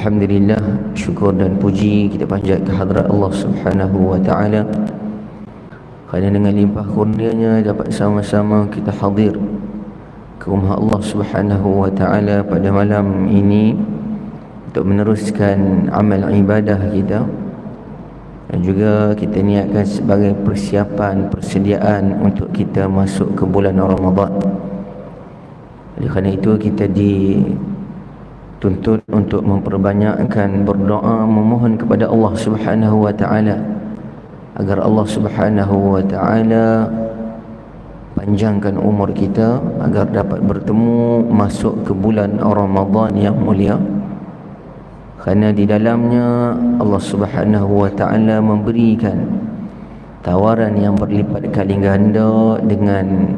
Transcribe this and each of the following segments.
Alhamdulillah, syukur dan puji kita panjat ke hadrat Allah Subhanahu wa ta'ala, kerana dengan limpah kurnianya dapat sama-sama kita hadir ke rumah Allah Subhanahu wa ta'ala pada malam ini untuk meneruskan amal ibadah kita, dan juga kita niatkan sebagai persiapan, persediaan untuk kita masuk ke bulan Ramadan. Oleh kerana itu kita dituntut untuk memperbanyakkan berdoa, memohon kepada Allah Subhanahu wa ta'ala agar Allah Subhanahu wa ta'ala panjangkan umur kita agar dapat bertemu masuk ke bulan Ramadan yang mulia, kerana di dalamnya Allah Subhanahu wa ta'ala memberikan tawaran yang berlipat kali ganda dengan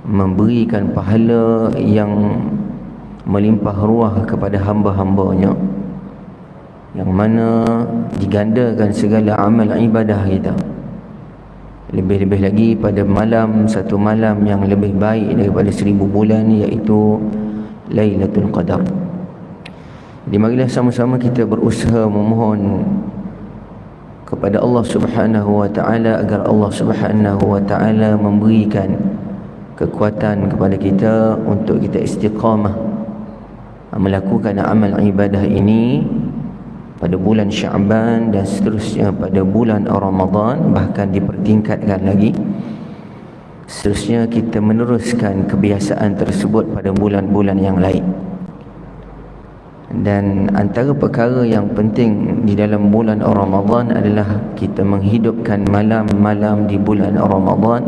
memberikan pahala yang melimpah ruah kepada hamba-hambanya, yang mana digandakan segala amal ibadah kita. Lebih-lebih lagi pada malam, satu malam yang lebih baik daripada 1000 bulan, iaitu Lailatul Qadar. Jadi marilah sama-sama kita berusaha memohon kepada Allah Subhanahu wa ta'ala agar Allah Subhanahu wa ta'ala memberikan kekuatan kepada kita untuk kita istiqamah melakukan amal ibadah ini pada bulan Syaban dan seterusnya pada bulan Ramadan, bahkan dipertingkatkan lagi. Seterusnya kita meneruskan kebiasaan tersebut pada bulan-bulan yang lain. Dan antara perkara yang penting di dalam bulan Ramadan adalah kita menghidupkan malam-malam di bulan Ramadan,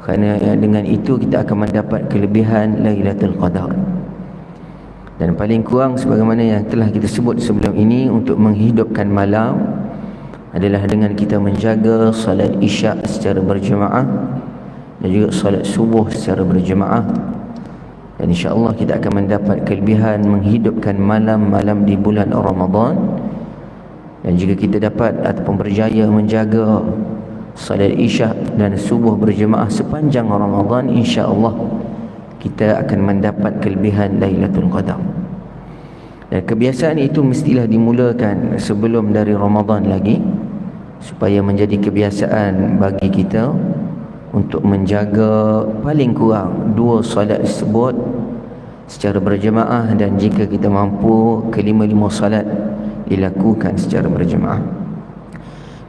kerana dengan itu kita akan mendapat kelebihan Lailatul Qadar. Dan paling kurang sebagaimana yang telah kita sebut sebelum ini, untuk menghidupkan malam adalah dengan kita menjaga salat isyak secara berjemaah dan juga salat subuh secara berjemaah. Dan insya-Allah kita akan mendapat kelebihan menghidupkan malam-malam di bulan Ramadan. Dan jika kita dapat ataupun berjaya menjaga salat isyak dan subuh berjemaah sepanjang Ramadan, insya-Allah kita akan mendapat kelebihan Lailatul Qadar. Dan kebiasaan itu mestilah dimulakan sebelum dari Ramadan lagi, supaya menjadi kebiasaan bagi kita untuk menjaga paling kurang 2 solat tersebut secara berjemaah, dan jika kita mampu kelima-lima solat dilakukan secara berjemaah.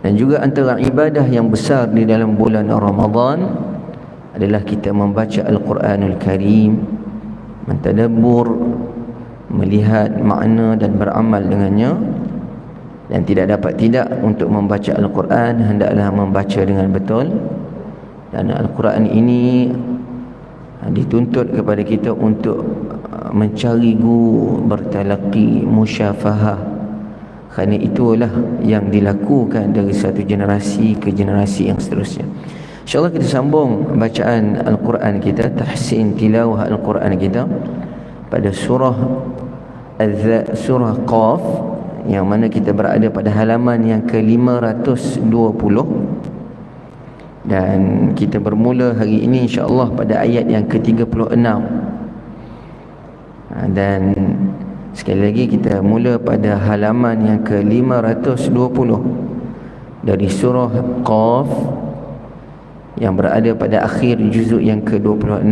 Dan juga antara ibadah yang besar di dalam bulan Ramadan adalah kita membaca Al-Quranul Karim, mentadabbur, melihat makna dan beramal dengannya. Dan tidak dapat tidak untuk membaca Al-Quran, hendaklah membaca dengan betul. Dan Al-Quran ini dituntut kepada kita untuk mencari guru, bertalaqi, musyafahah, kerana itulah yang dilakukan dari satu generasi ke generasi yang seterusnya. InsyaAllah kita sambung bacaan Al-Quran kita, tahsin tilawah Al-Quran kita pada surah Qaf, yang mana kita berada pada halaman yang ke-520, dan kita bermula hari ini insya-Allah pada ayat yang ke-36. Dan sekali lagi kita mula pada halaman yang ke-520 dari surah Qaf, yang berada pada akhir juzuk yang ke-26,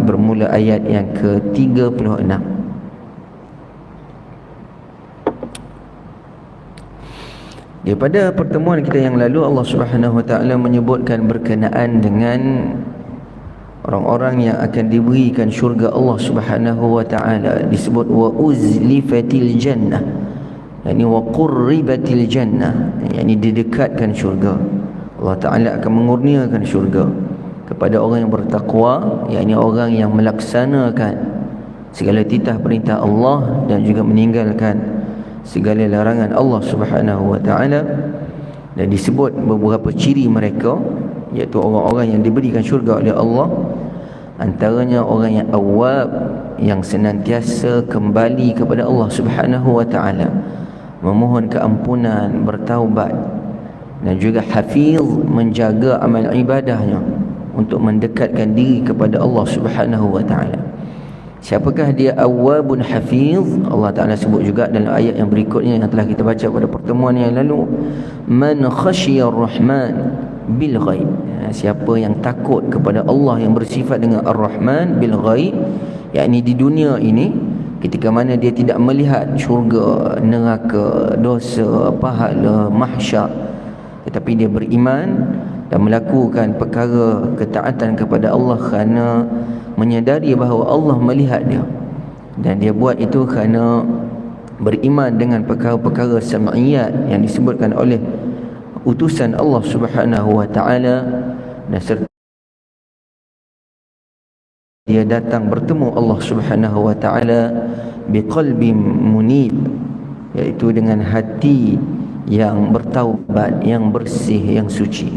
bermula ayat yang ke-36. Pada pertemuan kita yang lalu, Allah Subhanahu wa ta'ala menyebutkan berkenaan dengan orang-orang yang akan diberikan syurga Allah Subhanahu wa ta'ala. Disebut wa uzlifatil jannah, yakni wa qurribatil jannah, yakni didekatkan syurga. Allah Ta'ala akan mengurniakan syurga kepada orang yang bertakwa, yakni orang yang melaksanakan segala titah perintah Allah dan juga meninggalkan segala larangan Allah Subhanahu wa ta'ala. Dan disebut beberapa ciri mereka, iaitu orang-orang yang diberikan syurga oleh Allah. Antaranya orang yang awwab, yang senantiasa kembali kepada Allah Subhanahu wa ta'ala, memohon keampunan, bertaubat, dan juga hafiz, menjaga amal ibadahnya untuk mendekatkan diri kepada Allah Subhanahu wa ta'ala. Siapakah dia? Awwabun hafiz. Allah Ta'ala sebut juga dalam ayat yang berikutnya yang telah kita baca pada pertemuan yang lalu, man khasyiyar rahman bil ghaib. Siapa yang takut kepada Allah, yang bersifat dengan ar-Rahman bil ghaib, yakni di dunia ini ketika mana dia tidak melihat syurga, neraka, dosa, pahala, mahsyar, tetapi dia beriman dan melakukan perkara ketaatan kepada Allah kerana menyadari bahawa Allah melihat dia, dan dia buat itu kerana beriman dengan perkara-perkara sam'iyat yang disebutkan oleh utusan Allah Subhanahu wa taala, dan serta dia datang bertemu Allah Subhanahu wa taala biqalbin munib, iaitu dengan hati yang bertaubat, yang bersih, yang suci.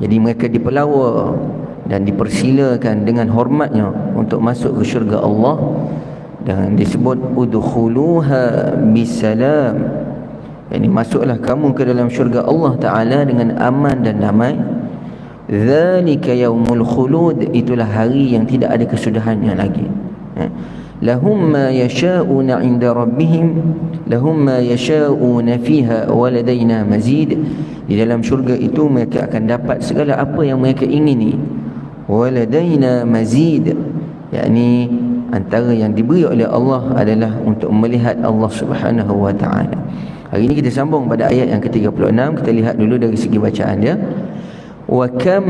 Jadi mereka dipelawa dan dipersilakan dengan hormatnya untuk masuk ke syurga Allah, dan disebut udkhuluha bisalam, yakni masuklah kamu ke dalam syurga Allah Ta'ala dengan aman dan damai. Dzalika yaumul khulud, itulah hari yang tidak ada kesudahannya lagi. Lahum ma yasha'una 'inda rabbihim, lahum ma yasha'una fiha wa ladaina mazid. Di dalam syurga itu mereka akan dapat segala apa yang mereka ingini. Wa ladaina mazid, yakni antara yang diberi oleh Allah adalah untuk melihat Allah Subhanahu wa taala. Hari ini kita sambung pada ayat yang ke-36. Kita lihat dulu dari segi bacaan dia. Wa kam,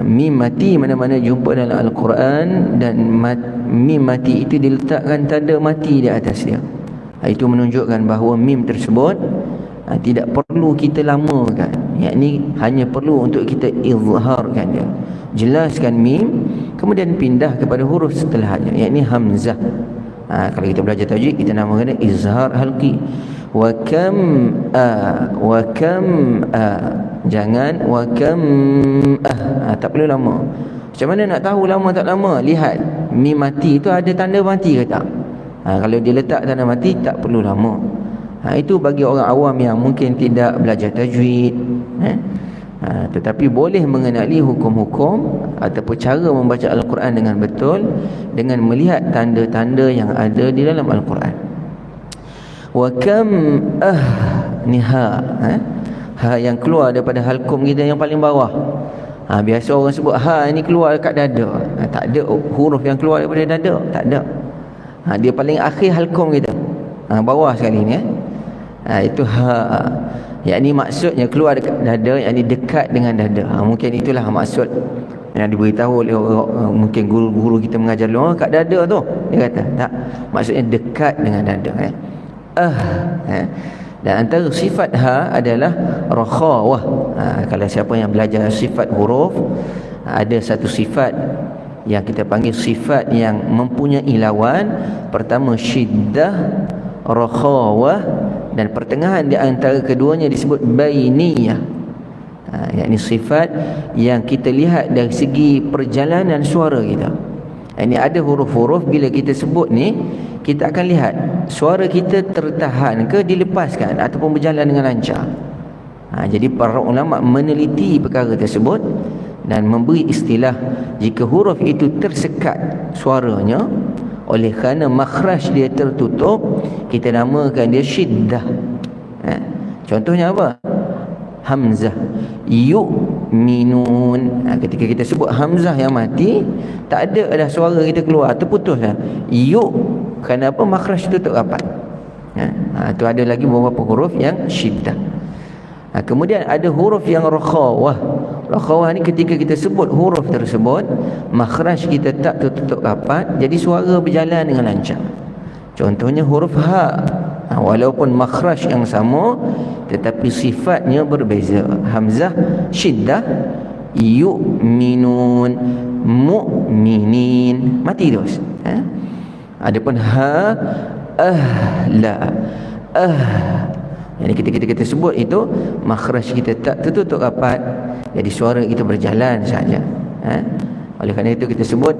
mim mati mana-mana jumpa dalam Al-Quran, dan mim mati itu diletakkan tanda mati di atas dia. Itu menunjukkan bahawa mim tersebut tidak perlu kita lamakan, yakni hanya perlu untuk kita izharkan dia, jelaskan mim, kemudian pindah kepada huruf setelahnya, yakni hamzah. Kalau kita belajar tajwid, kita namakan izhar halqi. Wa kam jangan wa kam tak perlu lama. Macam mana nak tahu lama tak lama? Lihat mim mati itu ada tanda mati ke tak. Kalau dia letak tanda mati, tak perlu lama. Itu bagi orang awam yang mungkin tidak belajar tajwid, tetapi boleh mengenali hukum-hukum ataupun cara membaca Al-Quran dengan betul dengan melihat tanda-tanda yang ada di dalam Al-Quran. Wa kam ni ha yang keluar daripada halkum kita yang paling bawah. Biasa orang sebut ha ini keluar dekat dada. Tak ada huruf yang keluar daripada dada, tak ada. Dia paling akhir halkum kita, bawah sekali ni. Itu ha, yakni maksudnya keluar dekat dada, yakni dekat dengan dada. Mungkin itulah maksud yang diberitahu oleh mungkin guru-guru kita mengajar dulu, kat dada tu dia kata. Tak, maksudnya dekat dengan dada. Dan antara sifat ha adalah rakhawah. Kalau siapa yang belajar sifat huruf, ada satu sifat yang kita panggil sifat yang mempunyai lawan. Pertama syiddah, rakhawah, dan pertengahan di antara keduanya disebut bainiyah. Yakni sifat yang kita lihat dari segi perjalanan suara kita. Ini ada huruf-huruf bila kita sebut ni, kita akan lihat suara kita tertahan ke dilepaskan ataupun berjalan dengan lancar. Jadi para ulama meneliti perkara tersebut dan memberi istilah jika huruf itu tersekat suaranya oleh kerana makhraj dia tertutup, kita namakan dia syiddah. Contohnya apa? Hamzah, yu'minun. Ketika kita sebut hamzah yang mati, tak ada dah suara kita keluar, terputus dah. Kerana apa? Makhraj tutup rapat. Itu ada lagi beberapa huruf yang syiddah. Kemudian ada huruf yang rakhawah. Rakhawah ni ketika kita sebut huruf tersebut, makhraj kita tak tertutup rapat, jadi suara berjalan dengan lancar. Contohnya huruf ha. Walaupun makhraj yang sama, tetapi sifatnya berbeza. Hamzah syiddah, yu'minun, mu'minin, mati terus. Adapun ha, ahla, jadi ketika kita sebut itu, makhraj kita tak tertutup rapat, jadi suara kita berjalan saja. Oleh kerana itu kita sebut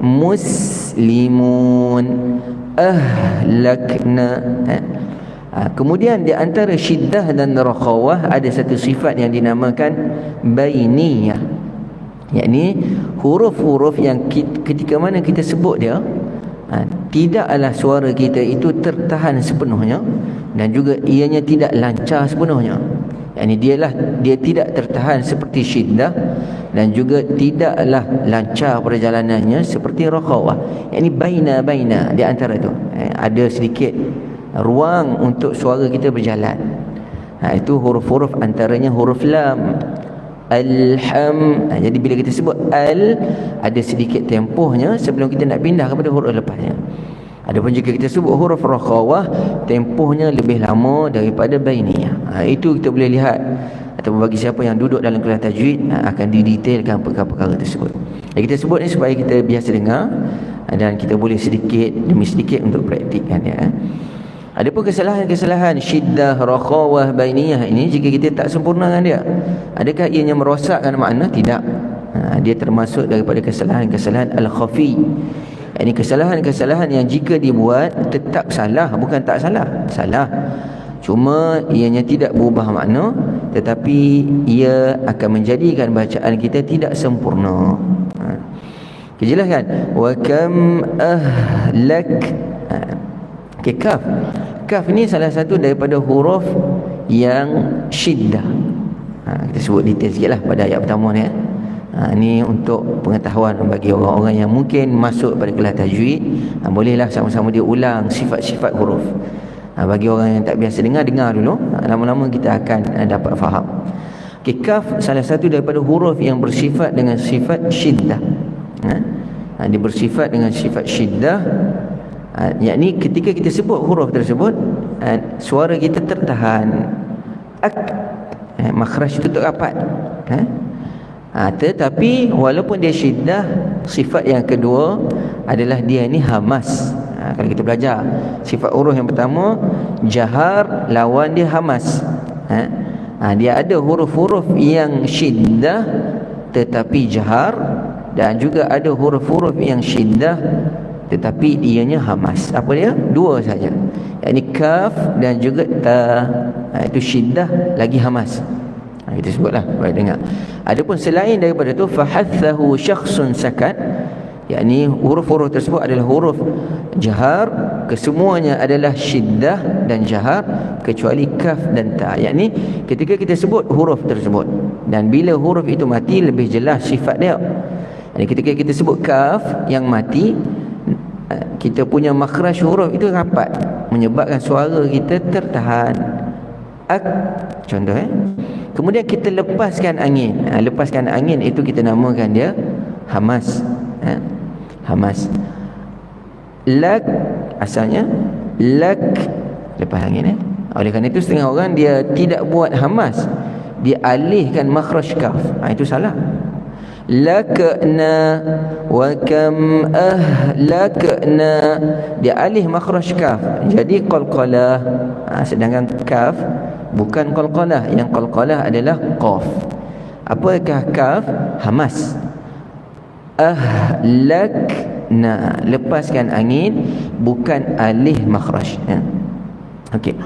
muslimun, ahlakna. Kemudian di antara syiddah dan rakhawah ada satu sifat yang dinamakan bainiyah, yakni huruf-huruf yang ketika mana kita sebut dia, Tidaklah suara kita itu tertahan sepenuhnya, dan juga ianya tidak lancar sepenuhnya. Dia tidak tertahan seperti syiddah, dan juga tidaklah lancar perjalanannya seperti rakhawah. Baina di antara itu. Ada sedikit ruang untuk suara kita berjalan. Itu huruf-huruf, antaranya huruf lam, alham. Jadi bila kita sebut al, ada sedikit tempohnya sebelum kita nak pindah kepada huruf lepasnya. Adapun jika kita sebut huruf rakhawah, tempohnya lebih lama daripada bainiyah. Itu kita boleh lihat, ataupun bagi siapa yang duduk dalam kelas tajwid akan didetailkan perkara-perkara tersebut. Yang kita sebut ni supaya kita biasa dengar, dan kita boleh sedikit demi sedikit untuk praktikkan ya. Adapun kesalahan-kesalahan syiddah, rakhawah, bainiyah ini, jika kita tak sempurnakan dia, adakah ianya merosakkan makna? Tidak. Dia termasuk daripada kesalahan-kesalahan al-khafi. Ini kesalahan-kesalahan yang jika dibuat tetap salah, bukan tak salah. Salah. Cuma ianya tidak berubah makna, tetapi ia akan menjadikan bacaan kita tidak sempurna. Jelas kan? Wa kam ahlak. Kaf. Kaf ni salah satu daripada huruf yang syiddah. Kita sebut detail sikitlah pada ayat pertama ni. Ini untuk pengetahuan bagi orang-orang yang mungkin masuk pada kelas tajwid. Bolehlah sama-sama dia ulang sifat-sifat huruf. Bagi orang yang tak biasa dengar dulu. Lama-lama kita akan dapat faham. Kaf salah satu daripada huruf yang bersifat dengan sifat syiddah. Dia bersifat dengan sifat syiddah. Yakni ketika kita sebut huruf tersebut, suara kita tertahan. Makhraj itu rapat. Tetapi walaupun dia syiddah, sifat yang kedua adalah dia ni hamas. Kalau kita belajar sifat huruf yang pertama, jahar, lawan dia hamas. Dia ada huruf-huruf yang syiddah tetapi jahar, dan juga ada huruf-huruf yang syiddah tetapi ianya hamas. Apa dia? Dua saja. Yakni kaf dan juga ta. Itu syiddah lagi hamas. Kita sebutlah, baik dengar. Adapun selain daripada itu, fahathahu syakhsun sakat, yakni huruf-huruf tersebut adalah huruf jahar, kesemuanya adalah syiddah dan jahar kecuali kaf dan ta. Yakni ketika kita sebut huruf tersebut, dan bila huruf itu mati, lebih jelas sifat dia. Jadi ketika kita sebut kaf yang mati, kita punya makhraj huruf itu rapat, menyebabkan suara kita tertahan. Contoh kemudian kita lepaskan angin. Lepaskan angin itu kita namakan dia hamas. Hamas. Lak asalnya lak, lepas angin. Oleh kerana itu setengah orang dia tidak buat hamas, dia alihkan makhraj kaf. Itu salah. Lakna wa kam ahlakna, dia alih makhraj kaf jadi qalqalah. Sedangkan kaf bukan qalqalah. Yang qalqalah adalah qaf. Apakah kaf? Hamas. Ahlakna, lepaskan angin, bukan alih makhraj. Okey.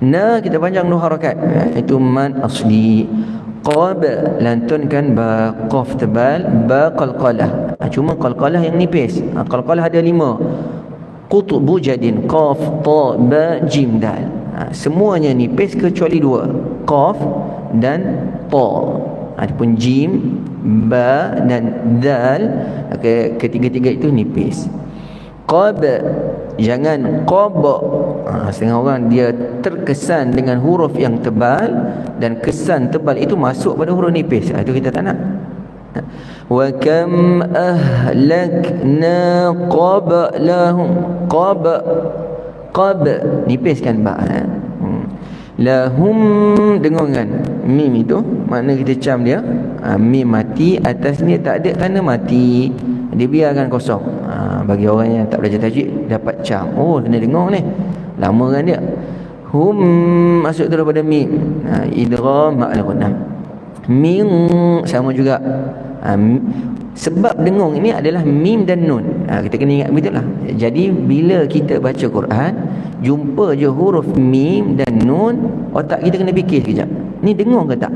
Na kita panjang 2 harakat. Itu mad asli. Qab, lantunkan ba, qaf tebal, ba qalqalah. Cuma qalqalah yang nipis. Qalqalah ada 5. Qutbu jadin, qaf, ta, ba, jim, dal. Semuanya nipis kecuali 2, qaf dan ta. Adapun jim, ba dan dal, ketiga-tiga itu nipis. Qab, jangan qab. Setengah orang dia terkesan dengan huruf yang tebal, dan kesan tebal itu masuk pada huruf nipis. Itu kita tak nak. Wa kam ahlakna qablahum. Qab nipiskan ba. Lahum, dengungan mim itu, makna kita cam dia. Mim mati, atas ni tak ada kerana mati, dia biarkan kosong. Bagi orang yang tak belajar tajwid dapat cam, oh kena dengung ni, lama kan dia. Hum masuk terus pada mim. Idgham ma'al ghunnah. Mim sama juga. Sebab dengung ini adalah mim dan nun. Kita kena ingat begitulah. Jadi bila kita baca Quran, jumpa je huruf mim dan nun, otak kita kena fikir sekejap, ni dengung ke tak?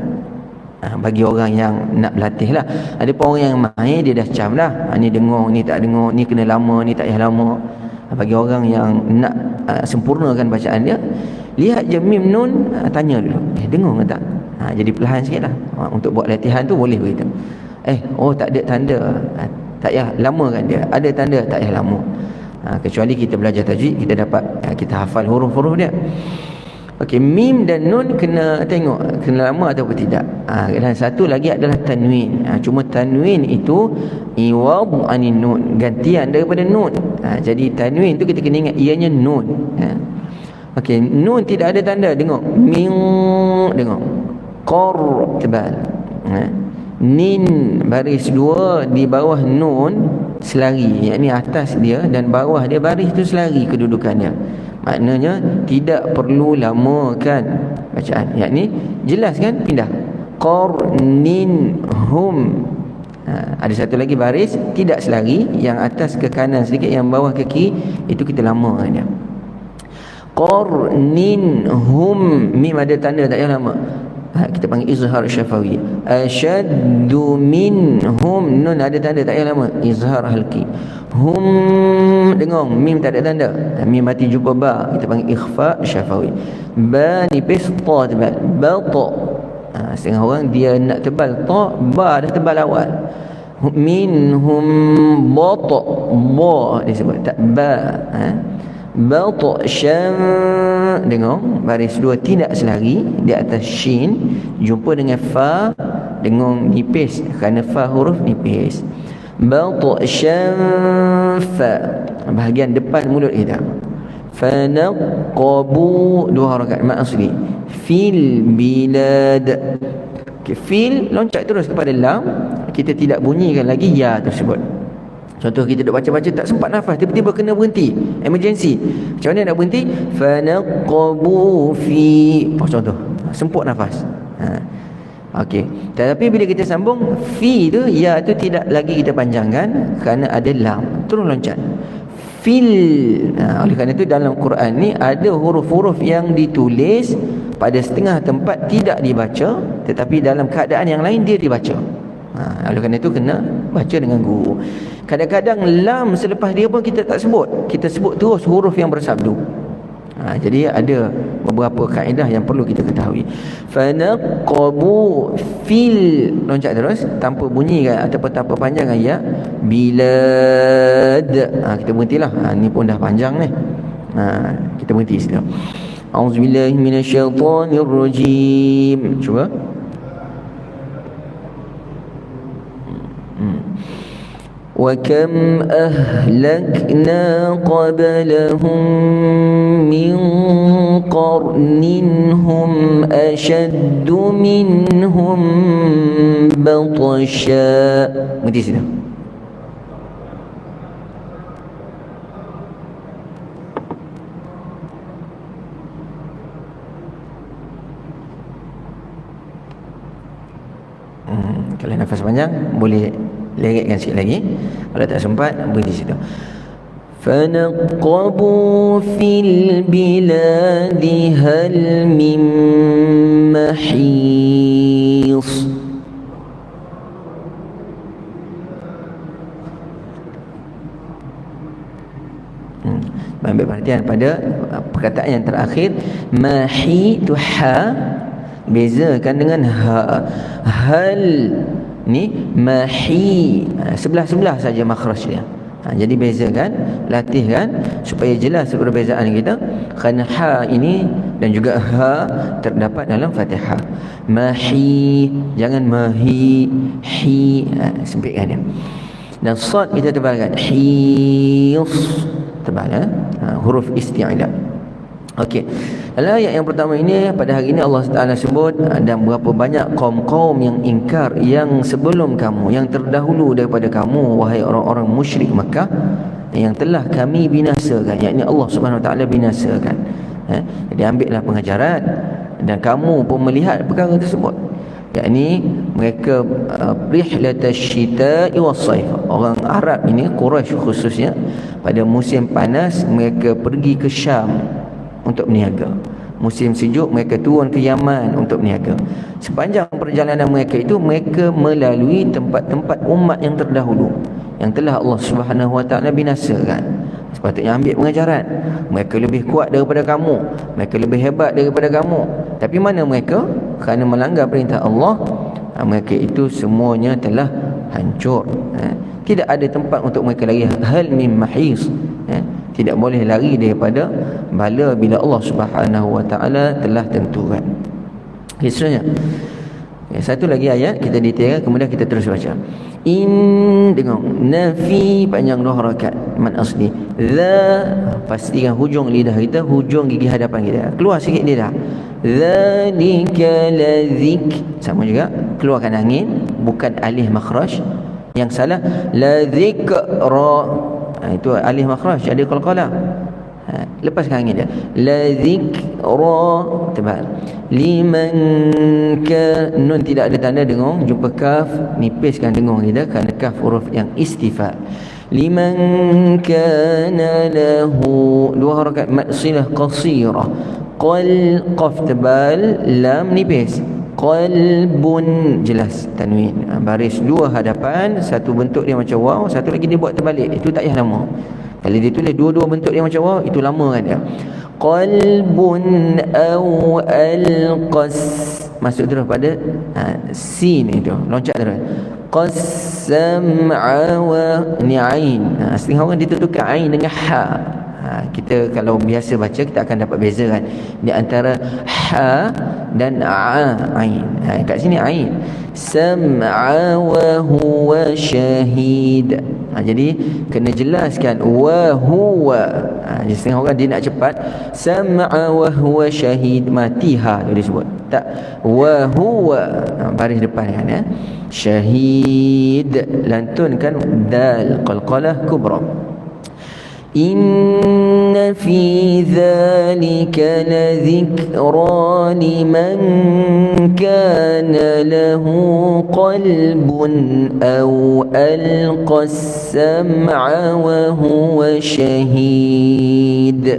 Bagi orang yang nak berlatih lah. Ada pun orang yang mahir, dia dah cam lah. Ni dengung, ni tak dengung, ni kena lama, ni tak payah lama. Bagi orang yang nak sempurnakan bacaan dia, lihat je mim nun, tanya dulu, dengar ke tak? Jadi perlahan sikit lah. Untuk buat latihan tu boleh begitu. Oh tak ada tanda, tak payah lamakan dia. Ada tanda, tak payah lama. Kecuali kita belajar tajwid, kita dapat, kita hafal huruf-huruf dia. Okey, mim dan nun kena tengok kena lama ataupun tidak. Dan satu lagi adalah tanwin. Cuma tanwin itu iwad anin nun, gantian daripada nun. Jadi tanwin tu kita kena ingat ianya nun. Okey, nun tidak ada tanda, tengok. Min, tengok. Qor, tebal. Nin baris dua di bawah nun selari, yakni atas dia dan bawah dia baris tu selari kedudukannya. Maknanya tidak perlu lamakan bacaan, yakni jelas kan, pindah. Qarnin hum. Ada satu lagi baris tidak selari, yang atas ke kanan sedikit, yang bawah ke kiri, itu kita lamakan dia. Qarnin hum, mim ada tanda, tak payah lama. Kita panggil izhar syafawi. Ashaddu minhum, nun ada tanda, tak payah lama, izhar halqi. Hum, dengar, mim tak ada tanda, mim mati jumpa ba, kita panggil ikhfa syafawi. Ba nipis, ta tebal, ba ta. Setengah orang dia nak tebal ta, ba dah tebal awal. Minhum ba ta, ba disebut, tak ba. Batshan, dengar, baris dua tidak selari di atas shin, jumpa dengan fa, dengar nipis, kerana fa huruf nipis. Batshan fa, bahagian depan mulut kita. Fanaqabu, dua harakat mat asli. Fil bilad. Okay, fil loncat terus kepada lam, kita tidak bunyikan lagi ya tersebut. Contoh kita duk baca-baca tak sempat nafas, tiba-tiba kena berhenti, emergency. Macam mana nak berhenti? Fanaqabu fi, contoh, semput nafas. Okey. Tetapi bila kita sambung, fi tu, ya tu tidak lagi kita panjangkan kerana ada lam, terus loncat. Fil. Oleh kerana itu dalam Quran ni ada huruf-huruf yang ditulis pada setengah tempat tidak dibaca, tetapi dalam keadaan yang lain dia dibaca. Oleh kerana itu kena baca dengan guru. Kadang-kadang lam selepas dia pun kita tak sebut, kita sebut terus huruf yang bersabdu. Jadi ada beberapa kaedah yang perlu kita ketahui. Fanaqabu fil, loncat terus tanpa bunyi kan, ataupun tanpa panjang ya. Bilad, kita berhentilah. Ni pun dah panjang ni. Kita berhenti sudah. Auzubillahi minasyaitonirrajim. Cuba. وَكَمْ أَهْلَكْنَا قَبْلَهُمْ مِنْ قَرْنٍ هُمْ أَشَدُّ مِنْهُمْ بَطْشًا. Berhenti sini. Kalau nafas panjang boleh leretkan sikit lagi. Kalau tak sempat berhenti situ. Fanaqabu fil biladi hal min mahis. Ambil perhatian pada perkataan yang terakhir, mahi tu ha, bezakan dengan ha. Hal ni mahi, sebelah-sebelah saja makhraj dia. Jadi bezakan, latihkan supaya jelas perbezaan kita. Kerana ha ini dan juga ha terdapat dalam Fatihah. Mahi, jangan mahi, hi, sempitkan dia. Dan sad kita tebalkan, his, tebal, huruf isti'la. Okey. Dalam ayat yang pertama ini, pada hari ini Allah Taala sebut dan berapa banyak kaum-kaum yang ingkar yang sebelum kamu, yang terdahulu daripada kamu, wahai orang-orang musyrik Makkah, yang telah kami binasakan, yakni Allah Subhanahu Wa Taala binasakan. Jadi ambillah pengajaran dan kamu pun melihat perkara tersebut, yakni mereka rihlatash syita'i was-saif. Orang Arab ini, Quraisy khususnya, pada musim panas mereka pergi ke Syam untuk berniaga. Musim sejuk mereka turun ke Yaman untuk berniaga. Sepanjang perjalanan mereka itu, mereka melalui tempat-tempat umat yang terdahulu yang telah Allah Subhanahu Wa Taala binasakan. sepatutnya ambil pengajaran. Mereka lebih kuat daripada kamu, mereka lebih hebat daripada kamu. Tapi mana mereka? Kerana melanggar perintah Allah, mereka itu semuanya telah hancur. Tidak ada tempat untuk mereka lagi. Hal min mahis. Tidak boleh lari daripada bala bila Allah Subhanahu wa taala telah tentukan. Seterusnya, satu lagi ayat kita detailkan, kemudian kita terus baca. Dengar, nafi panjang 2 harakat mad asli. Pastikan hujung lidah kita, hujung gigi hadapan kita keluar sikit lidah. Zalika ladzik, sama juga keluarkan angin, bukan alih makhraj. Yang salah ladzikra, itu alih makhraj, ada qalqalah. Lepaskan angin dia. Ladzikra, tebal. Liman ka, nun tidak ada tanda dengung, jumpa kaf, nipiskan dengung kita kerana kaf huruf yang istifa. Liman kana lahu, 2 harakat mad silah qasirah. Qaf tebal, lam nipis. Qalbun jelas tanwin, baris 2 hadapan, satu bentuk dia macam waw, satu lagi dia buat terbalik, itu tak payah lama. Kalau dia tulis dua-dua bentuk dia macam waw, itu lama kan dia. Qalbun aw alqas, masuk terus pada sin itu, loncat terus. Qassam'a wa ni ain. Setengah orang ditutup ain dengan ha. Kita kalau biasa baca kita akan dapat beza kan di antara ha dan ain. Kat sini ain. Sam'a wa huwa syahid. Jadi kena jelaskan wa huwa. Jadi setengah orang dia nak cepat, sam'a wa huwa syahid, mati ha tu disebut. Tak, wa huwa baris depan kan ya. Syahid lantunkan dal qalqalah kubra. Inna fi dhalika ladhikra liman kana lahu qalbun aw alqa as-sam'a wa huwa shahid.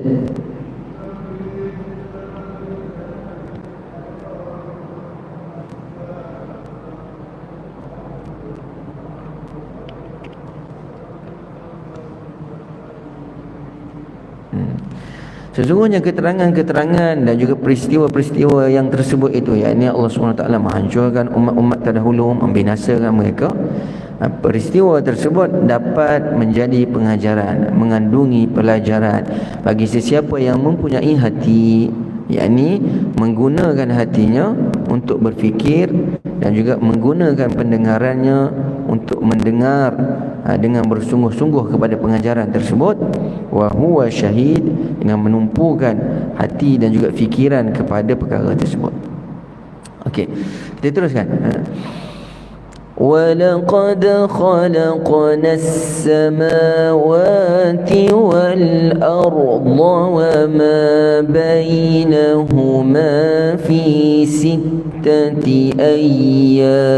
Sesungguhnya keterangan-keterangan dan juga peristiwa-peristiwa yang tersebut itu, yakni Allah SWT menghancurkan umat-umat terdahulu, membinasakan mereka. Peristiwa tersebut dapat menjadi pengajaran, mengandungi pelajaran bagi sesiapa yang mempunyai hati, yakni menggunakan hatinya untuk berfikir dan juga menggunakan pendengarannya untuk mendengar dengan bersungguh-sungguh kepada pengajaran tersebut. Wa huwa syahid, dengan menumpukan hati dan juga fikiran kepada perkara tersebut. Okey, kita teruskan. وَلَقَدْ خَلَقْنَا السَّمَاوَاتِ وَالْأَرْضَ وَمَا بَيْنَهُمَا فِي 6 أَيَّامٍ.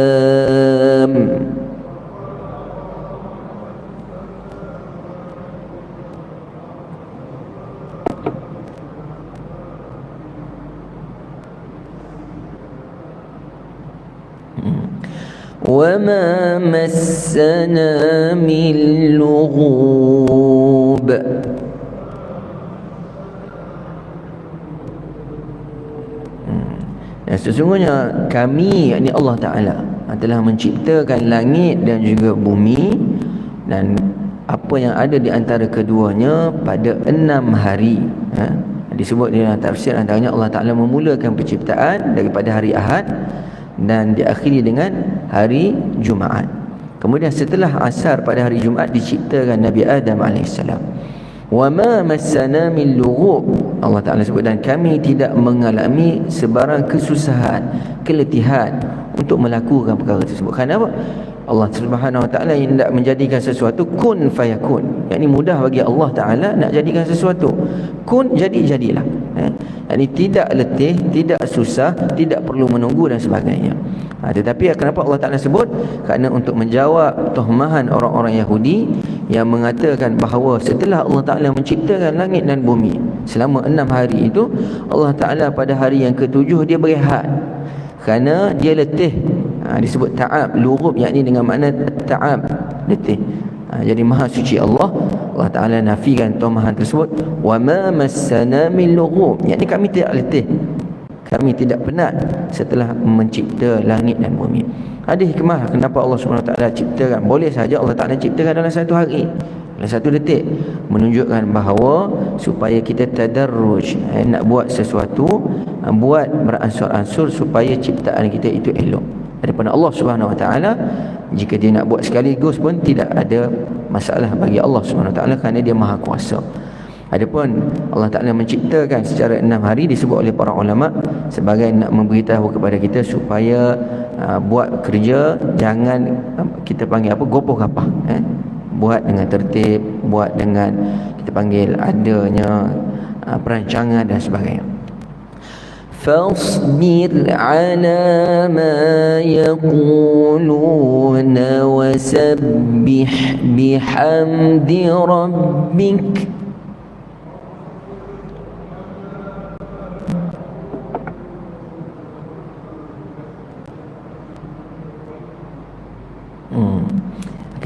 وَمَا مَسَّنَا مِن لُغُوبٍ. Dan sesungguhnya kami, yakni Allah Ta'ala, telah menciptakan langit dan juga bumi dan apa yang ada di antara keduanya pada 6 hari. Disebut di dalam tafsir antaranya Allah Ta'ala memulakan penciptaan daripada hari Ahad dan diakhiri dengan hari Jumaat. Kemudian setelah asar pada hari Jumaat diciptakan Nabi Adam AS. Wa ma massana min lughub, Allah Ta'ala sebut, dan kami tidak mengalami sebarang kesusahan, keletihan untuk melakukan perkara tersebut. Kenapa? Allah Subhanahu Wa Ta'ala yang nak menjadikan sesuatu kun fayakun, yakni mudah bagi Allah Ta'ala nak jadikan sesuatu kun, jadilah. Yakni tidak letih, tidak susah, tidak perlu menunggu dan sebagainya. Tetapi kenapa Allah Ta'ala sebut? Kerana untuk menjawab tuhmahan orang-orang Yahudi yang mengatakan bahawa setelah Allah Ta'ala menciptakan langit dan bumi selama 6 hari itu, Allah Ta'ala pada hari yang ke-7 dia berehat kerana dia letih. Disebut ta'ab, lughub, yakni dengan makna ta'ab, letih. Jadi maha suci Allah Allah Ta'ala nafikan tomahan tersebut, wa ma massana min lughub, yakni kami tidak letih, kami tidak penat setelah mencipta langit dan bumi. Ada hikmah kenapa Allah SWT ciptakan. Boleh saja Allah Ta'ala ciptakan dalam satu hari, dalam satu detik, menunjukkan bahawa supaya kita tadarruj, nak buat sesuatu, buat beransur-ansur supaya ciptaan kita itu elok daripada Allah Subhanahu Wa Taala. Jika dia nak buat sekaligus pun tidak ada masalah bagi Allah Subhanahu Wa Taala, kerana dia maha kuasa. Adapun Allah Ta'ala menciptakan secara 6 hari disebut oleh para ulama sebagai nak memberitahu kepada kita supaya buat kerja jangan kita panggil apa, gopoh gapah, buat dengan tertib, buat dengan kita panggil adanya perancangan dan sebagainya. فاصبر على ما يقولون وسبح بحمد ربك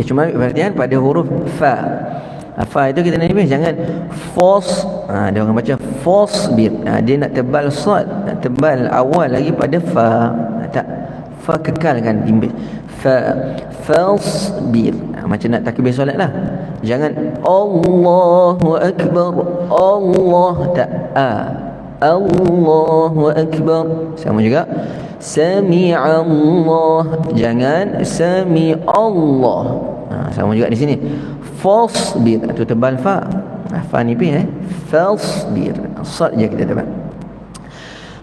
cuma perhatian pada huruf fa. Fa itu kita nak jangan force. Dia orang baca force bit. Dia nak tebal sad, nak tebal awal lagi pada fa. Tak, fa kekalkan timbis. Fa fasbir. Macam nak takbir solat lah. Jangan Allahu akbar, Allah, tak, Allahu akbar. Sama juga Sami'allah, jangan Sami'allah. Sama juga di sini. Fasbir, tu tebal fa. Fa ni pin fasbir. Sad je kita tebal.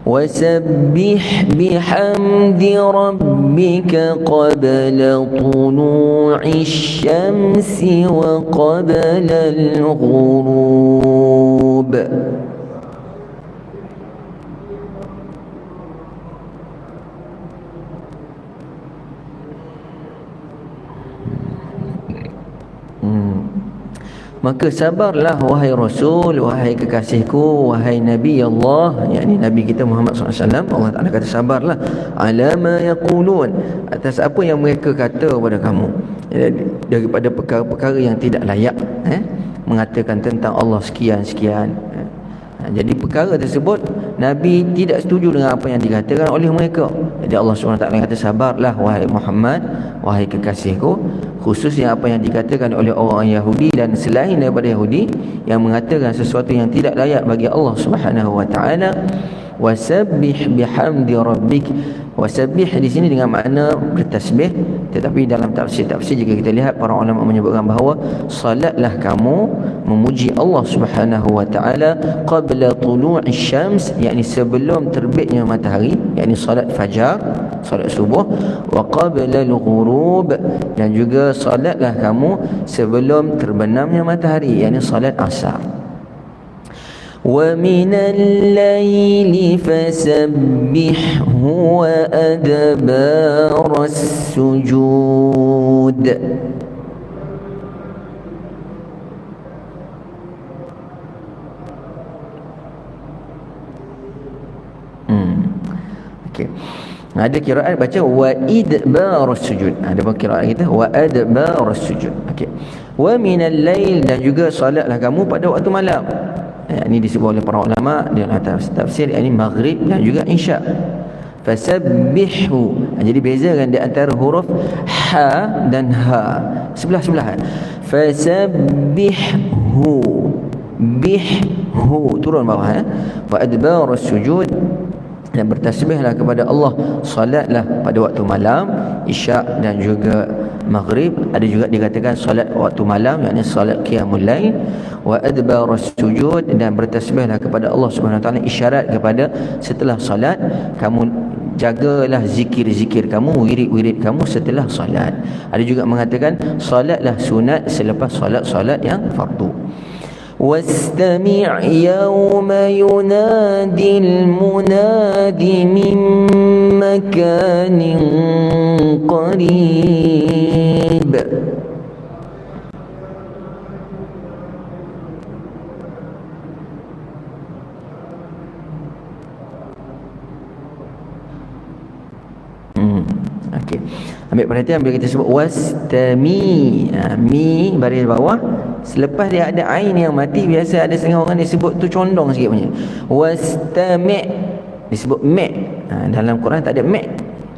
Wasabbih bihamdi rabbika qabla tulu'i syamsi wa qabla al-ghurub. Maka sabarlah wahai Rasul, wahai kekasihku, wahai Nabi Allah, yakni Nabi kita Muhammad SAW. Allah Ta'ala kata sabarlah ala ma yaqulun, atas apa yang mereka kata kepada kamu, daripada perkara-perkara yang tidak layak, mengatakan tentang Allah sekian-sekian. Jadi perkara tersebut Nabi tidak setuju dengan apa yang dikatakan oleh mereka. Jadi Allah SWT kata sabarlah wahai Muhammad, wahai kekasihku, khususnya apa yang dikatakan oleh orang Yahudi dan selain daripada Yahudi yang mengatakan sesuatu yang tidak layak bagi Allah Subhanahu Wa Taala. Wasabbih bihamdi rabbik. Wasabbih di sini dengan makna bertasbih, tetapi dalam tafsir-tafsir jika kita lihat para ulama menyebutkan bahawa salatlah kamu memuji Allah Subhanahu Wa Taala qabla tulu'i syams, yakni sebelum terbitnya matahari, yakni salat fajar, salat subuh, wa qabla al-ghurub, dan juga salatlah kamu sebelum terbenamnya matahari, yakni salat asar. وَمِنَ اللَّيْلِ فَسَبِّحْهُ وَأَدْبَارَ السُّجُودِ. Okey. Ada qiraat baca wa idbarus sujud. Ada pun qiraat kita wa adbarus sujud. Okey. Wa minal lail, dan juga salatlah kamu pada waktu malam. Ini disebut oleh para ulama dalam tafsir, ini maghrib dan juga isya. Fasabbihu, jadi bezakan di antara huruf ha dan ha, sebelah-sebelahan. Fasabbihu, bihhu turun bawah, wa adbarus sujud, dan bertasbihlah kepada Allah, salatlah pada waktu malam, isyak dan juga maghrib. Ada juga dikatakan salat waktu malam, yakni salat qiyamul lail. Wa adbarus sujud, dan bertasbihlah kepada Allah Subhanahu Wa Taala, isyarat kepada setelah salat kamu jagalah zikir-zikir kamu, wirid-wirid kamu setelah salat. Ada juga mengatakan salatlah sunat selepas salat-salat yang fardu. واستمع يوم ينادي المنادي من مكان قريب. Okey. Ambil perhatian bila kita sebut wastami, mi baris bawah, selepas dia ada ain yang mati, biasa ada setengah orang dia sebut tu condong sikit punya. Wastami disebut ma'. Dalam Quran tak ada ma',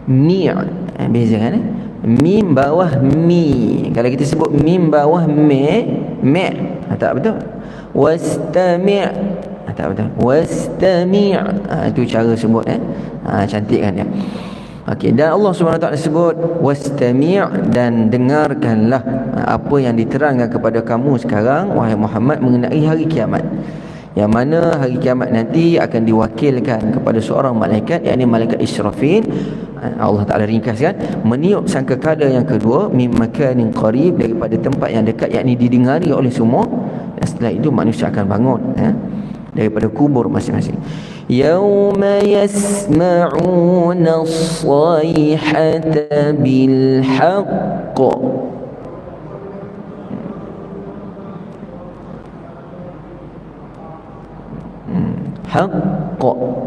mi'. Beza kan mim bawah mi. Kalau kita sebut mim bawah ma', tak betul. Wastami', tak betul. Wastami', itu cara sebut cantik kan ya. Okey, dan Allah Subhanahu Wa Taala sebut wastami' dan dengarkanlah apa yang diterangkan kepada kamu sekarang wahai Muhammad mengenai hari kiamat. Yang mana hari kiamat nanti akan diwakilkan kepada seorang malaikat, yakni malaikat Israfil. Allah Taala ringkaskan, meniup sangkakala yang kedua min makanin qarib, daripada tempat yang dekat, yakni didengari oleh semua. Dan setelah itu manusia akan bangun daripada kubur masing-masing. Yauma yasma'una as-sayhata bil haqq. Haqq,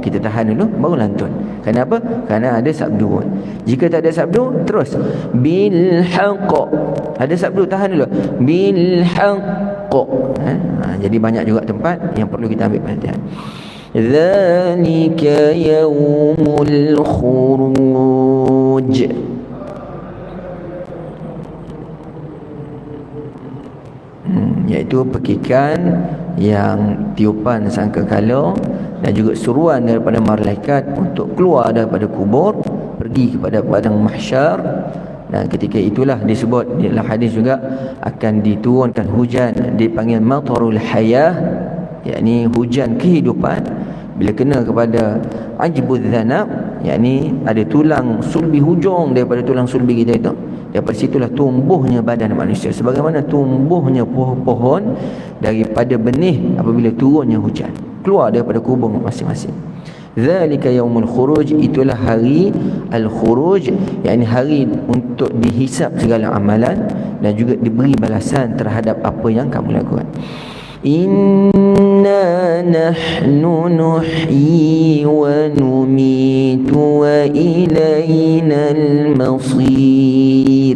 kita tahan dulu baru lantun. Kenapa? Kerana ada sabdu. Jika tak ada sabdu, terus bil haqq. Ada sabdu, tahan dulu. Bil haqq. Jadi banyak juga tempat yang perlu kita ambil perhatian. Dzalika yaumul khuruj. Iaitu pekikan yang tiupan sangkakala dan juga suruhan daripada malaikat untuk keluar daripada kubur, pergi kepada padang mahsyar. Dan ketika itulah disebut di dalam hadis juga akan diturunkan hujan, dipanggil matarul hayah, yakni hujan kehidupan. Bila kena kepada ajbuz zanab, yakni ada tulang sulbi hujung daripada tulang sulbi kita itu, daripada situlah tumbuhnya badan manusia, sebagaimana tumbuhnya pohon daripada benih apabila turunnya hujan, keluar daripada kubur masing-masing. Zalika yaumul khuruj, itulah hari al-khuruj, yakni hari untuk dihisap segala amalan dan juga diberi balasan terhadap apa yang kamu lakukan. Inna nahnu nuhyi wa numitu wa ilayna al-masir.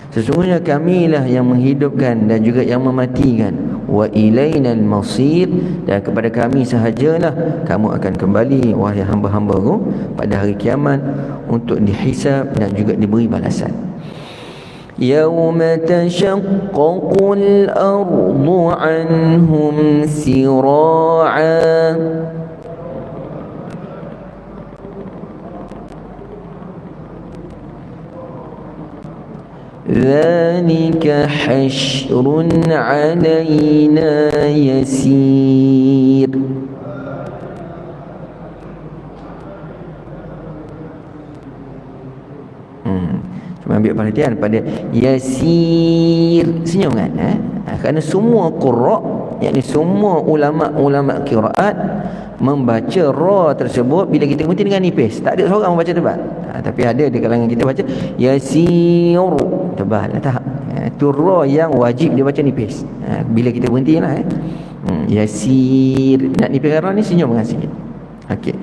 Sesungguhnya kamilah yang menghidupkan dan juga yang mematikan. Wa ilainal masir, dan kepada kami sahajalah kamu akan kembali wahai hamba-hambaku pada hari kiamat untuk dihisab dan juga diberi balasan. Yauma tashaqqaqul ardu anhum sira'a. Dzalika hasyrun 'alaina yasir. Cuma ambil perhatian pada yasir, senyum kan? Kerana semua qurra, yakni semua ulama qiraat membaca ra tersebut bila kita mesti dengan nipis. Tak ada seorang membaca tebal. Tapi ada di kalangan kita baca yasir tebal. Itu ra yang wajib dia baca nipis. Bila kita berhentilah yasir, nak nipis ra ni senyum dengan sikit. Okey.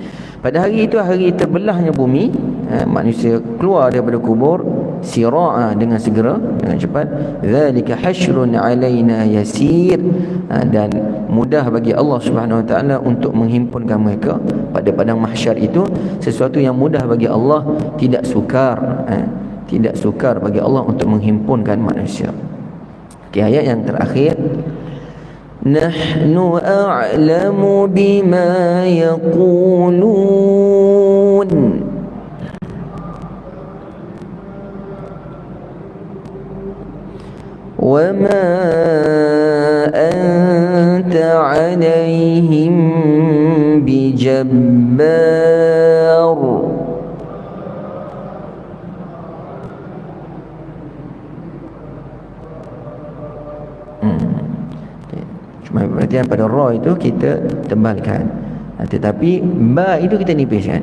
Pada hari itu, hari terbelahnya bumi, manusia keluar daripada kubur sira'a, dengan segera, dengan cepat. Zalika hasyrun 'alaina yasir, dan mudah bagi Allah Subhanahu Wa Taala untuk menghimpunkan mereka pada padang mahsyar itu. Sesuatu yang mudah bagi Allah, tidak sukar, tidak sukar bagi Allah untuk menghimpunkan manusia. Okey, ayat yang terakhir, nahnu a'lamu bima yaqulun. Wa ma anta 'alaihim bijabbar. Cuma perhatian pada ra itu kita tebalkan, tetapi ba itu kita nipiskan.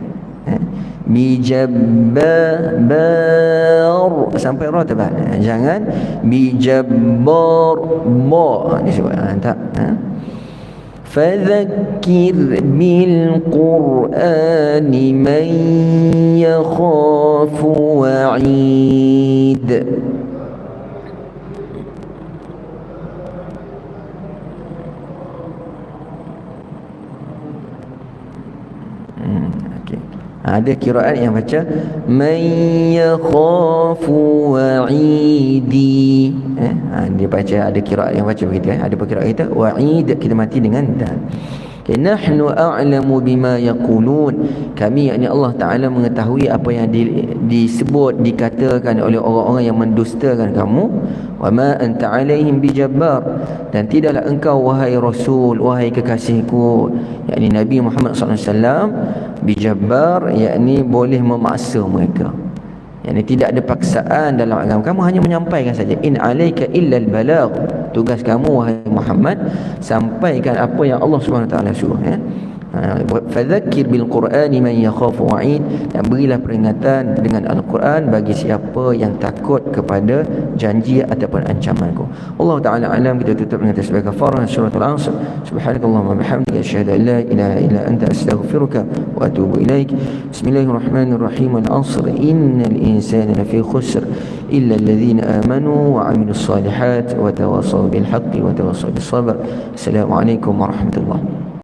Bijabbar, sampai ra tebal. Jangan bijabbar ba disebut. Tak. Fadzakir bil Qur'ani man yakhafu wa'id. Ada kiraat yang baca man yakhafu wa'idi. Dia baca, ada kiraat yang baca begitu. Ada kiraat kita wa'id, kita mati dengan dal. Nahnu a'lamu bima yaqulun. Kami, yakni Allah Ta'ala, mengetahui apa yang disebut, dikatakan oleh orang-orang yang mendustakan kamu. Wa ma anta 'alaihim bijabbar. Dan tidaklah engkau wahai Rasul, wahai kekasihku, yakni Nabi Muhammad SAW, bijabbar, yakni boleh memaksa mereka. yakni tidak ada paksaan dalam agama. Kamu hanya menyampaikan saja. In 'alaika illa al-balagh. Tugas kamu wahai Muhammad, sampaikan apa yang Allah Subhanahu Wa Taala suruh, ya. Fadzakir bil Qur'ani man yakhafu wa'id. Dan berilah peringatan dengan Al-Quran bagi siapa yang takut kepada janji ataupun ancamanku. Allah Ta'ala alam. Kita tutup dengan tasbih kafarah surah Al-Asr. Subhanakallahumma bihamdika asyhadu an la ilaha illa anta astaghfiruka wa atubu ilaik. Bismillahirrahmanirrahim. Al-Asr innal insana lafi khusr illa alladhina amanu wa 'amilus salihat wa tawassaw bil haqqi wa tawassaw bis sabr. Assalamualaikum warahmatullahi